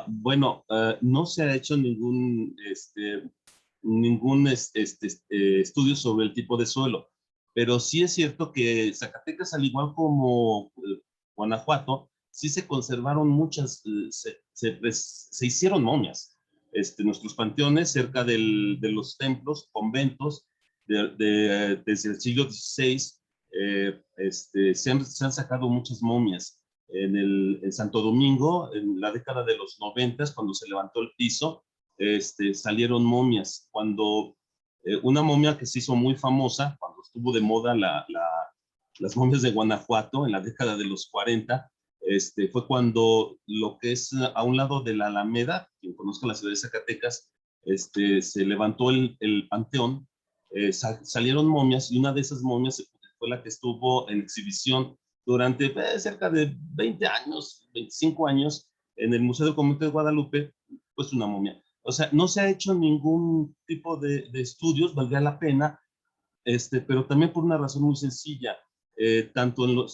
Bueno, no se ha hecho ningún estudio sobre el tipo de suelo, pero sí es cierto que Zacatecas, al igual como Guanajuato, sí se conservaron muchas, se hicieron momias. nuestros panteones cerca de los templos, conventos, desde el siglo XVI. Se han sacado muchas momias. En Santo Domingo, en la década de los 90, cuando se levantó el piso, salieron momias. Cuando una momia que se hizo muy famosa, cuando estuvo de moda las momias de Guanajuato en la década de los 40, fue cuando lo que es a un lado de la Alameda, quien conozca la ciudad de Zacatecas, se levantó el panteón, salieron momias, y una de esas momias fue la que estuvo en exhibición durante cerca de 20 años, 25 años, en el Museo del Convento de Guadalupe, pues una momia. O sea, no se ha hecho ningún tipo de estudios, valdría la pena, pero también por una razón muy sencilla. Tanto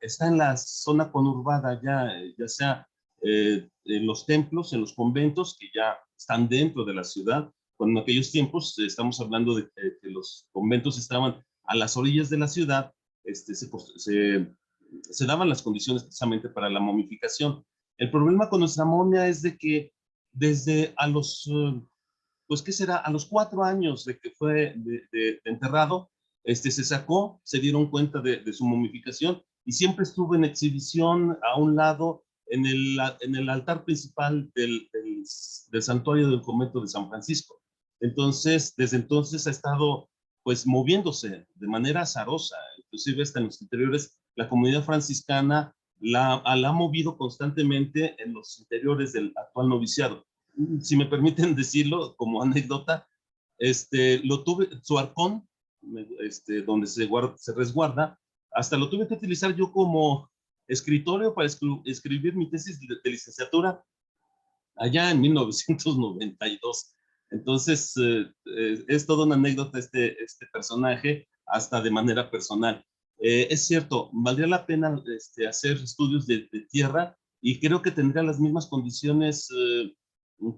está en la zona conurbada ya sea en los templos, en los conventos, que ya están dentro de la ciudad. Cuando en aquellos tiempos estamos hablando de que los conventos estaban a las orillas de la ciudad, se daban las condiciones precisamente para la momificación. El problema con nuestra momia es de que desde a los, pues qué será, a los 4 años de que fue de enterrado, se sacó, se dieron cuenta de su momificación, y siempre estuvo en exhibición a un lado en el altar principal del santuario del convento de San Francisco. Entonces, desde entonces ha estado pues moviéndose de manera azarosa, inclusive hasta en los interiores. La comunidad franciscana la ha movido constantemente en los interiores del actual noviciado. Si me permiten decirlo como anécdota, lo tuve, su arcón, donde se resguarda, hasta lo tuve que utilizar yo como escritorio para escribir mi tesis de licenciatura allá en 1992. Entonces, es toda una anécdota este personaje, hasta de manera personal. Es cierto, valdría la pena hacer estudios de tierra, y creo que tendría las mismas condiciones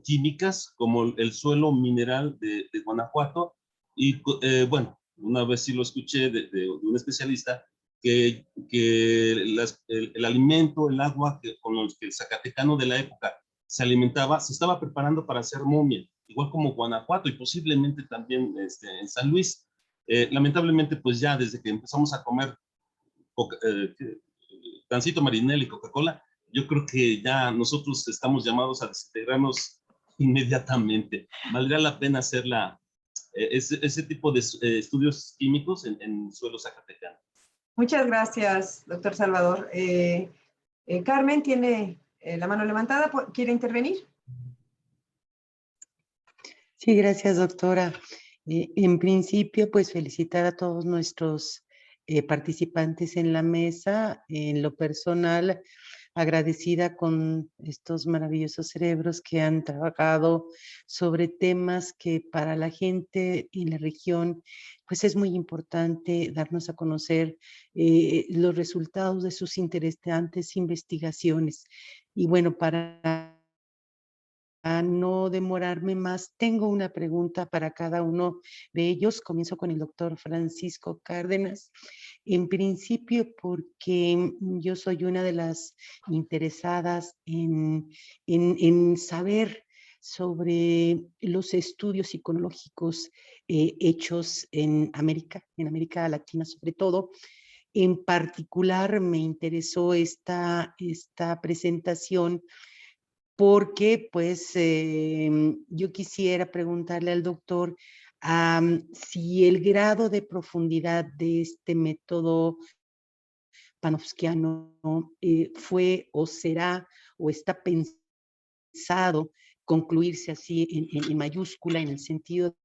químicas como el suelo mineral de Guanajuato. Y bueno, una vez sí lo escuché de un especialista, que el alimento, el agua con los que el zacatecano de la época se alimentaba, se estaba preparando para hacer momia, igual como Guanajuato y posiblemente también en San Luis. Lamentablemente, pues ya desde que empezamos a comer Gansito Marinel y Coca-Cola, yo creo que ya nosotros estamos llamados a desintegrarnos inmediatamente. Valdría la pena hacer ese tipo de estudios químicos en suelo zacatecano. Muchas gracias, doctor Salvador. Carmen tiene la mano levantada. ¿Quiere intervenir? Sí, gracias, doctora. En principio, pues felicitar a todos nuestros participantes en la mesa. En lo personal, agradecida con estos maravillosos cerebros que han trabajado sobre temas que para la gente en la región, pues es muy importante darnos a conocer los resultados de sus interesantes investigaciones. Y bueno, para no demorarme más, tengo una pregunta para cada uno de ellos. Comienzo con el doctor Francisco Cárdenas. En principio, porque yo soy una de las interesadas en saber sobre los estudios iconológicos hechos en América Latina sobre todo. En particular, me interesó esta presentación porque pues yo quisiera preguntarle al doctor si el grado de profundidad de este método panofskiano fue o será o está pensado concluirse así en mayúscula, en el sentido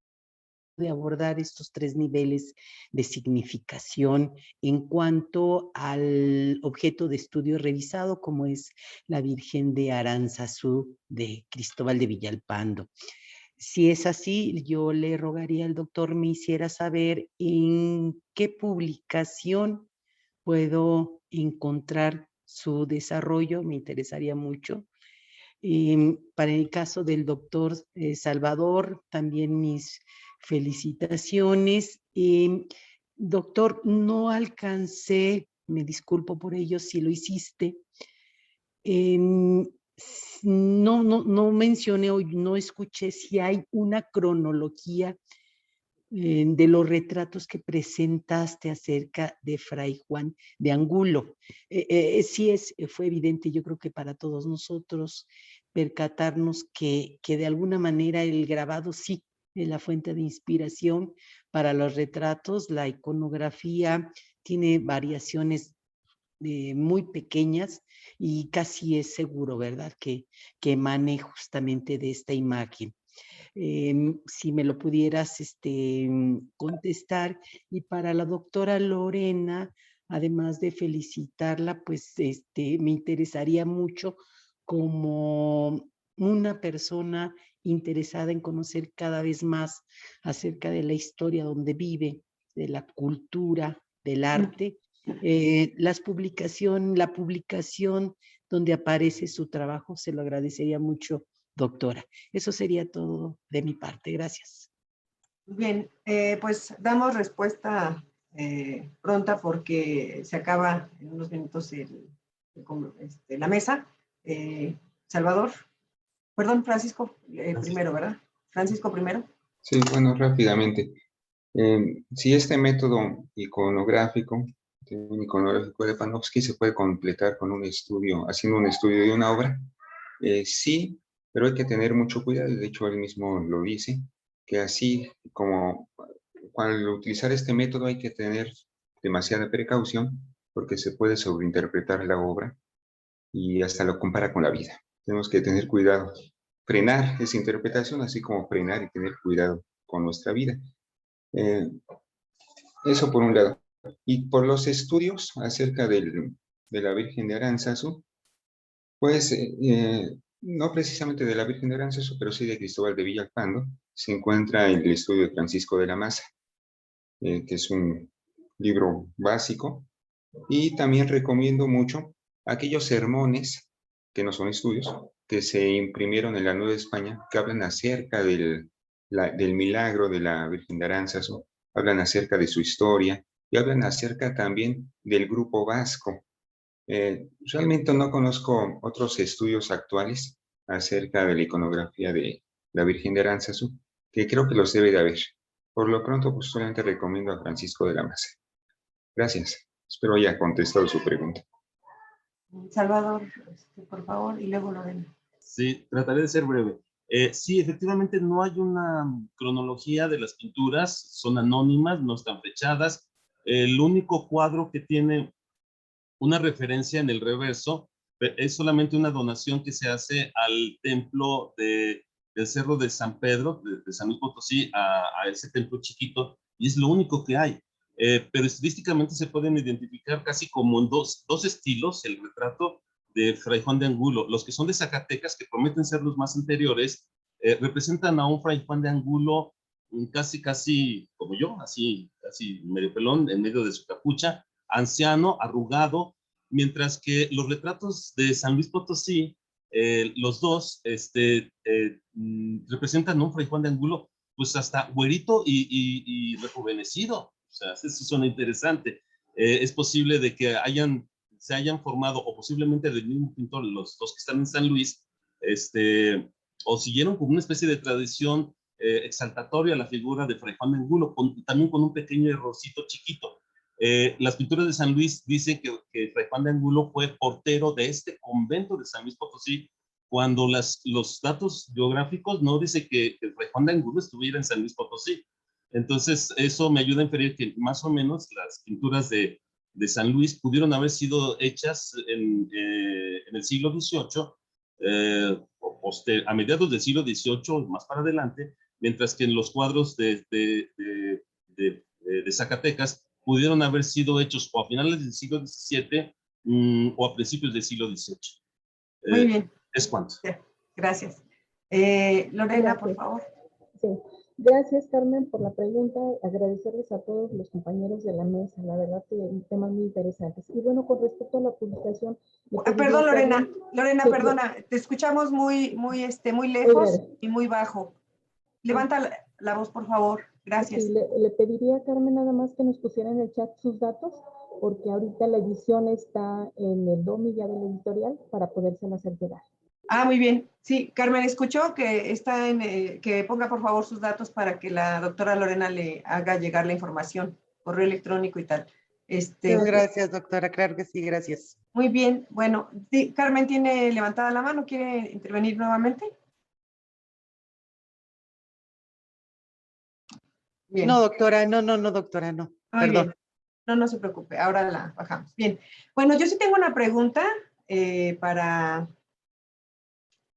de abordar estos 3 niveles de significación en cuanto al objeto de estudio revisado, como es la Virgen de Aránzazu de Cristóbal de Villalpando. Si es así, yo le rogaría al doctor me hiciera saber en qué publicación puedo encontrar su desarrollo, me interesaría mucho. Para el caso del doctor Salvador, también mis felicitaciones. Doctor, no alcancé, me disculpo por ello si lo hiciste, no mencioné o no escuché si hay una cronología de los retratos que presentaste acerca de Fray Juan de Angulo. Sí fue evidente, yo creo que para todos nosotros, percatarnos que de alguna manera el grabado sí es la fuente de inspiración para los retratos. La iconografía tiene variaciones muy pequeñas y casi es seguro, ¿verdad?, que emane justamente de esta imagen. Si me lo pudieras contestar. Y para la doctora Lorena, además de felicitarla, pues me interesaría mucho como una persona interesada en conocer cada vez más acerca de la historia donde vive, de la cultura, del arte, la publicación donde aparece su trabajo, se lo agradecería mucho, doctora. Eso sería todo de mi parte. Gracias. Bien, pues damos respuesta pronta porque se acaba en unos minutos la mesa. Salvador, perdón, Francisco primero, ¿verdad? Francisco primero. Sí, bueno, rápidamente. Si este método iconográfico de Panofsky se puede completar con un estudio, haciendo un estudio de una obra, sí, pero hay que tener mucho cuidado, de hecho él mismo lo dice, que así como al utilizar este método hay que tener demasiada precaución porque se puede sobreinterpretar la obra y hasta lo compara con la vida. Tenemos que tener cuidado, frenar esa interpretación, así como frenar y tener cuidado con nuestra vida. Eso por un lado. Y por los estudios acerca de la Virgen de Aránzazu, pues no precisamente de la Virgen de Aránzazu, pero sí de Cristóbal de Villalpando, se encuentra el estudio de Francisco de la Maza, que es un libro básico. Y también recomiendo mucho aquellos sermones, que no son estudios, que se imprimieron en la Nueva España, que hablan acerca del milagro de la Virgen de Aránzazu, hablan acerca de su historia y hablan acerca también del grupo vasco. Realmente no conozco otros estudios actuales acerca de la iconografía de la Virgen de Aránzazu, que creo que los debe de haber. Por lo pronto, pues solamente recomiendo a Francisco de la Maza. Gracias. Espero haya contestado su pregunta. Salvador, por favor, y luego Lorena. Sí, trataré de ser breve. Sí, efectivamente no hay una cronología de las pinturas, son anónimas, no están fechadas. El único cuadro que tiene una referencia en el reverso es solamente una donación que se hace al templo del Cerro de San Pedro, de San Luis Potosí, a ese templo chiquito, y es lo único que hay. Pero estilísticamente se pueden identificar casi como en dos estilos el retrato de Fray Juan de Angulo. Los que son de Zacatecas, que prometen ser los más anteriores, representan a un Fray Juan de Angulo casi como yo, así medio pelón, en medio de su capucha, anciano, arrugado, mientras que los retratos de San Luis Potosí, los dos representan a un Fray Juan de Angulo, pues hasta güerito y rejuvenecido. O sea, eso suena interesante. Es posible de que se hayan formado, o posiblemente del mismo pintor, los dos que están en San Luis, o siguieron como una especie de tradición exaltatoria a la figura de Fray Juan de Angulo, también con un pequeño errorcito chiquito. Las pinturas de San Luis dicen que Fray Juan de Angulo fue portero de este convento de San Luis Potosí, cuando los datos geográficos no dicen que Fray Juan de Angulo estuviera en San Luis Potosí. Entonces, eso me ayuda a inferir que más o menos las pinturas de San Luis pudieron haber sido hechas en el siglo XVIII, a mediados del siglo XVIII, más para adelante, mientras que en los cuadros de Zacatecas pudieron haber sido hechos o a finales del siglo XVII o a principios del siglo XVIII. Muy bien. Es cuanto. Gracias. Lorena, por favor. Sí. Gracias, Carmen, por la pregunta. Agradecerles a todos los compañeros de la mesa. La verdad que temas muy interesantes. Y bueno, con respecto a la publicación... Perdón, Lorena. Lorena, sí, perdona. Te escuchamos muy lejos y muy bajo. Levanta la voz, por favor. Gracias. Sí, le pediría a Carmen nada más que nos pusiera en el chat sus datos, porque ahorita la edición está en el domicilio ya de la editorial para podérselas hacer llegar. Ah, muy bien. Sí, Carmen, escuchó que está que ponga por favor sus datos para que la doctora Lorena le haga llegar la información, correo electrónico y tal. Muchas gracias, doctora. Claro que sí, gracias. Muy bien. Bueno, sí, Carmen tiene levantada la mano. ¿Quiere intervenir nuevamente? Bien. No, doctora, no, doctora, no. Muy Perdón. bien. No se preocupe. Ahora la bajamos. Bien. Bueno, yo sí tengo una pregunta para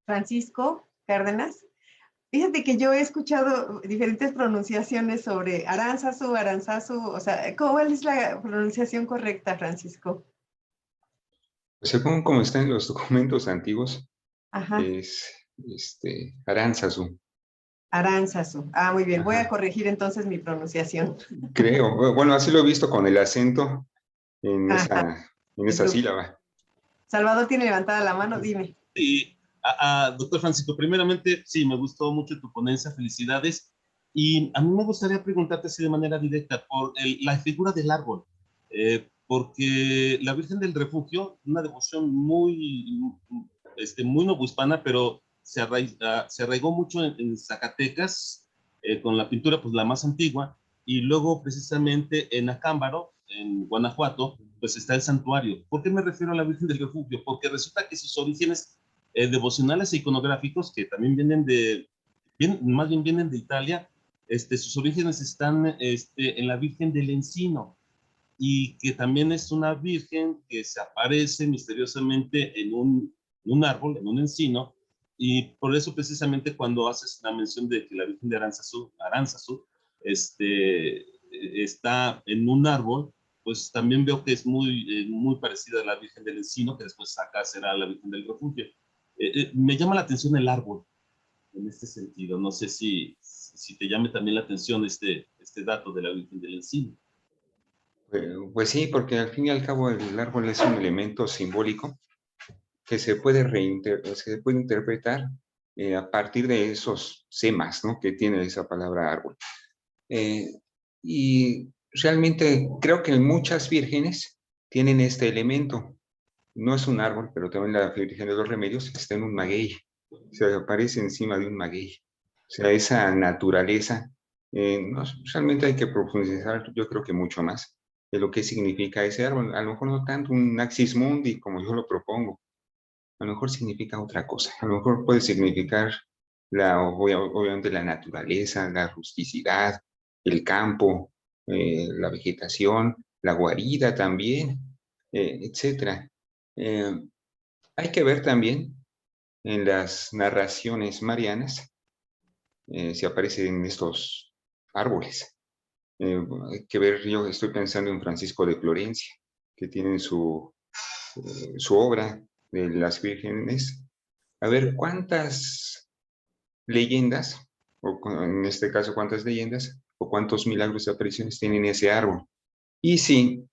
Francisco Cárdenas. Fíjate que yo he escuchado diferentes pronunciaciones sobre Aranzazu, o sea, ¿cuál es la pronunciación correcta, Francisco? Según como está en los documentos antiguos, Ajá, es Aránzazu. Aranzazu. Ah, muy bien, voy a Ajá. corregir entonces mi pronunciación. Creo, bueno, así lo he visto con el acento en Ajá, esa sílaba. Salvador tiene levantada la mano, dime. Sí, doctor Francisco, primeramente, sí, me gustó mucho tu ponencia, felicidades. Y a mí me gustaría preguntarte así de manera directa por la figura del árbol, porque la Virgen del Refugio, una devoción muy novohispana, pero se arraigó mucho en Zacatecas, con la pintura pues la más antigua, y luego precisamente en Acámbaro, en Guanajuato, pues está el santuario. ¿Por qué me refiero a la Virgen del Refugio? Porque resulta que sus orígenes devocionales e iconográficos, que también más bien vienen de Italia, sus orígenes están en la Virgen del Encino, y que también es una virgen que se aparece misteriosamente en un árbol, en un encino, y por eso precisamente cuando haces la mención de que la Virgen de Aránzazu está en un árbol, pues también veo que es muy parecida a la Virgen del Encino, que después acá será la Virgen del Refugio. Me llama la atención el árbol en este sentido. No sé si te llame también la atención este dato de la Virgen del Encino. Pues sí, porque al fin y al cabo el árbol es un elemento simbólico que se puede interpretar a partir de esos semas, ¿no?, que tiene esa palabra árbol. Y realmente creo que muchas vírgenes tienen este elemento. No es un árbol, pero también la Virgen de los Remedios está en un maguey. Se aparece encima de un maguey. O sea, esa naturaleza, realmente hay que profundizar, yo creo que mucho más, de lo que significa ese árbol. A lo mejor no tanto un axis mundi como yo lo propongo. A lo mejor significa otra cosa. A lo mejor puede significar obviamente la naturaleza, la rusticidad, el campo, la vegetación, la guarida también, etcétera. Hay que ver también en las narraciones marianas si aparecen estos árboles. Hay que ver, yo estoy pensando en Francisco de Florencia, que tiene su obra de las vírgenes. A ver cuántas leyendas, o en este caso cuántas leyendas, o cuántos milagros de apariciones tienen ese árbol. Y si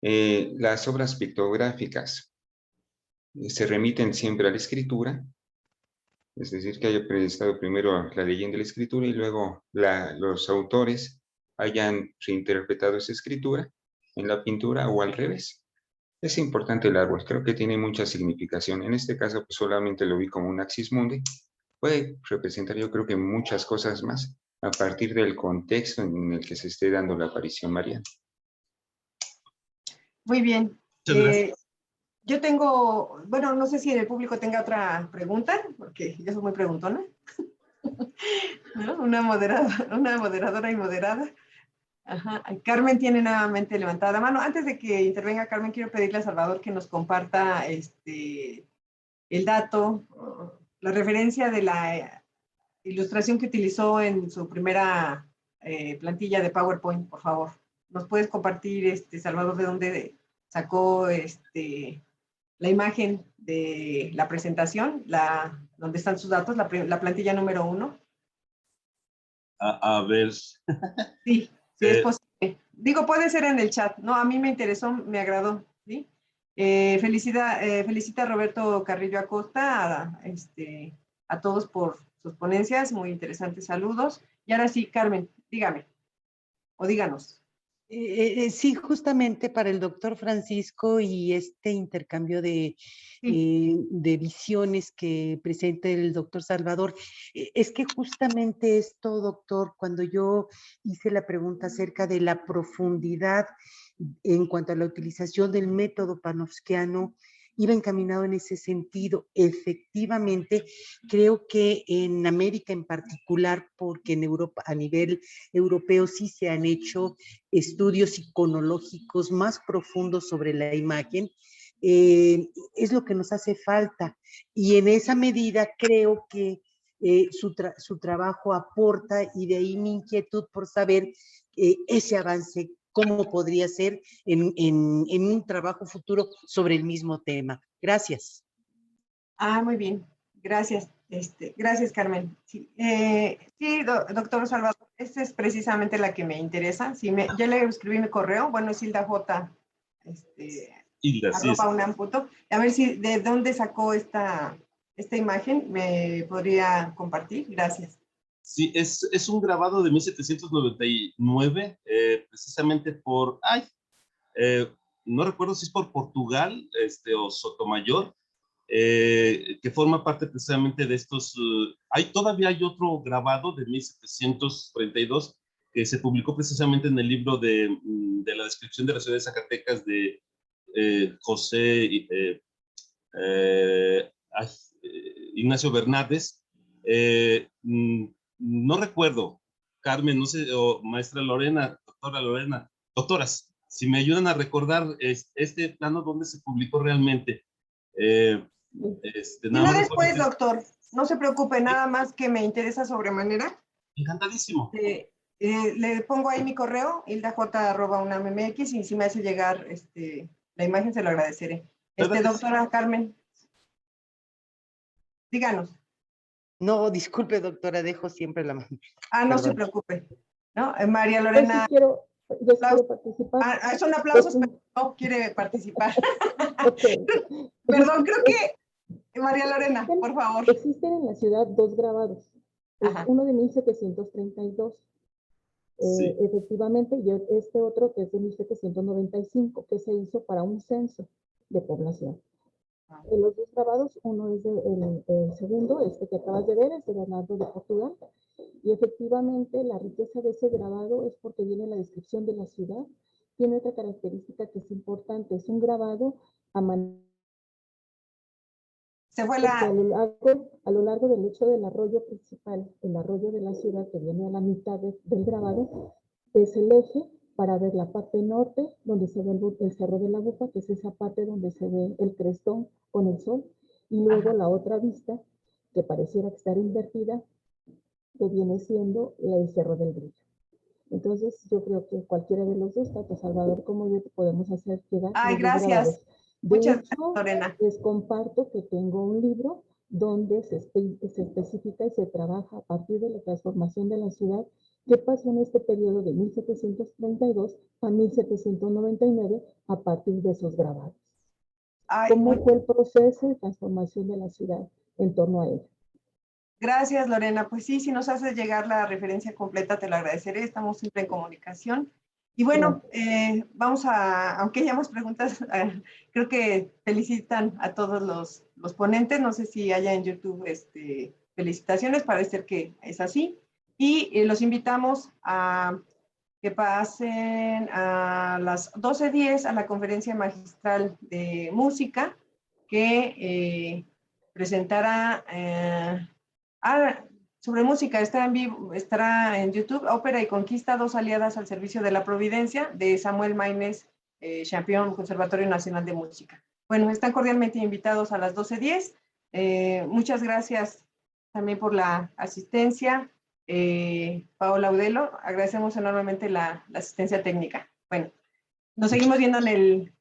las obras pictográficas se remiten siempre a la escritura, es decir, que haya estado primero la leyenda de la escritura y luego los autores hayan reinterpretado esa escritura en la pintura o al revés. Es importante el árbol, creo que tiene mucha significación. En este caso, pues solamente lo vi como un axis mundi. Puede representar, yo creo que muchas cosas más a partir del contexto en el que se esté dando la aparición mariana. Muy bien. Muchas gracias. Yo tengo, bueno, no sé si el público tenga otra pregunta, porque yo soy muy preguntona. ¿No? Una moderadora y moderada. Ajá. Carmen tiene nuevamente levantada la mano. Antes de que intervenga Carmen, quiero pedirle a Salvador que nos comparta el dato, la referencia de la ilustración que utilizó en su primera plantilla de PowerPoint, por favor. ¿Nos puedes compartir, Salvador, de dónde sacó la imagen de la presentación, donde están sus datos, la plantilla número 1? A ver. Sí, sí es posible. Digo, puede ser en el chat. No, a mí me interesó, me agradó. ¿Sí? Felicita a Roberto Carrillo Acosta, a todos por sus ponencias, muy interesantes saludos. Y ahora sí, Carmen, dígame, o díganos. Sí, justamente para el doctor Francisco y este intercambio de visiones que presenta el doctor Salvador. Es que justamente esto, doctor, cuando yo hice la pregunta acerca de la profundidad en cuanto a la utilización del método panofskiano, iba encaminado en ese sentido. Efectivamente, creo que en América en particular, porque en Europa, a nivel europeo, sí se han hecho estudios iconológicos más profundos sobre la imagen, es lo que nos hace falta. Y en esa medida creo que su trabajo aporta, y de ahí mi inquietud por saber ese avance, cómo podría ser en un trabajo futuro sobre el mismo tema. Gracias. Muy bien. Gracias. Gracias, Carmen. Sí, doctor Salvador, esta es precisamente la que me interesa. Ya le escribí mi correo. Bueno, es Hilda J. Hilda, sí es. @unam.mx. A ver si de dónde sacó esta imagen, me podría compartir. Gracias. Sí, es un grabado de 1799, precisamente por, no recuerdo si es por Portugal, o Sotomayor, que forma parte precisamente de estos. Todavía hay otro grabado de 1732 que se publicó precisamente en el libro de la descripción de la ciudad de Zacatecas de José Ignacio Bernardes. No recuerdo, Carmen, no sé, o maestra Lorena, doctora Lorena, doctoras, si me ayudan a recordar este plano donde se publicó realmente. Nada después, doctor, no se preocupe, nada más que me interesa sobremanera. Encantadísimo. Le pongo ahí mi correo, hildaj@unam.mx, y si me hace llegar la imagen, se lo agradeceré. Doctora Carmen, díganos. No, disculpe, doctora, dejo siempre la mano. No se preocupe. ¿No? María Lorena. Yo quiero participar. Son aplausos, pero no quiere participar. Okay. Perdón, creo que María Lorena, por favor. Existen en la ciudad 2 grabados. Uno de 1732. Sí. Efectivamente, y este otro que es de 1795, que se hizo para un censo de población. Los 2 grabados, uno es el segundo, que acabas de ver, es de Bernardo de Portugal, y efectivamente la riqueza de ese grabado es porque viene la descripción de la ciudad. Tiene otra característica que es importante, es un grabado a mano. A lo largo del lecho del arroyo principal, el arroyo de la ciudad que viene a la mitad del grabado, es el eje para ver la parte norte, donde se ve el Cerro de la Bufa, que es esa parte donde se ve el crestón con el sol, y luego la otra vista, que pareciera estar invertida, que viene siendo el Cerro del Brillo. Entonces, yo creo que cualquiera de los dos, tanto Salvador como yo, podemos hacer llegar. Gracias. Muchas gracias, Lorena. Les comparto que tengo un libro donde se especifica y se trabaja a partir de la transformación de la ciudad que pasó en este periodo de 1732 a 1799 a partir de esos grabados. ¿Cómo fue el proceso de transformación de la ciudad en torno a ella? Gracias, Lorena. Pues sí, si nos haces llegar la referencia completa, te lo agradeceré. Estamos siempre en comunicación. Y bueno, vamos aunque hayamos preguntas, creo que felicitan a todos los ponentes. No sé si haya en YouTube felicitaciones, parece que es así. Y los invitamos a que pasen a las 12:10 a la conferencia magistral de música que presentará sobre música. Está en vivo, estará en YouTube, Ópera y Conquista, 2 aliadas al servicio de la Providencia, de Samuel Maynez, Champion, Conservatorio Nacional de Música. Bueno, están cordialmente invitados a las 12:10. Muchas gracias también por la asistencia. Paola Udelo, agradecemos enormemente la asistencia técnica. Bueno, nos seguimos viendo en el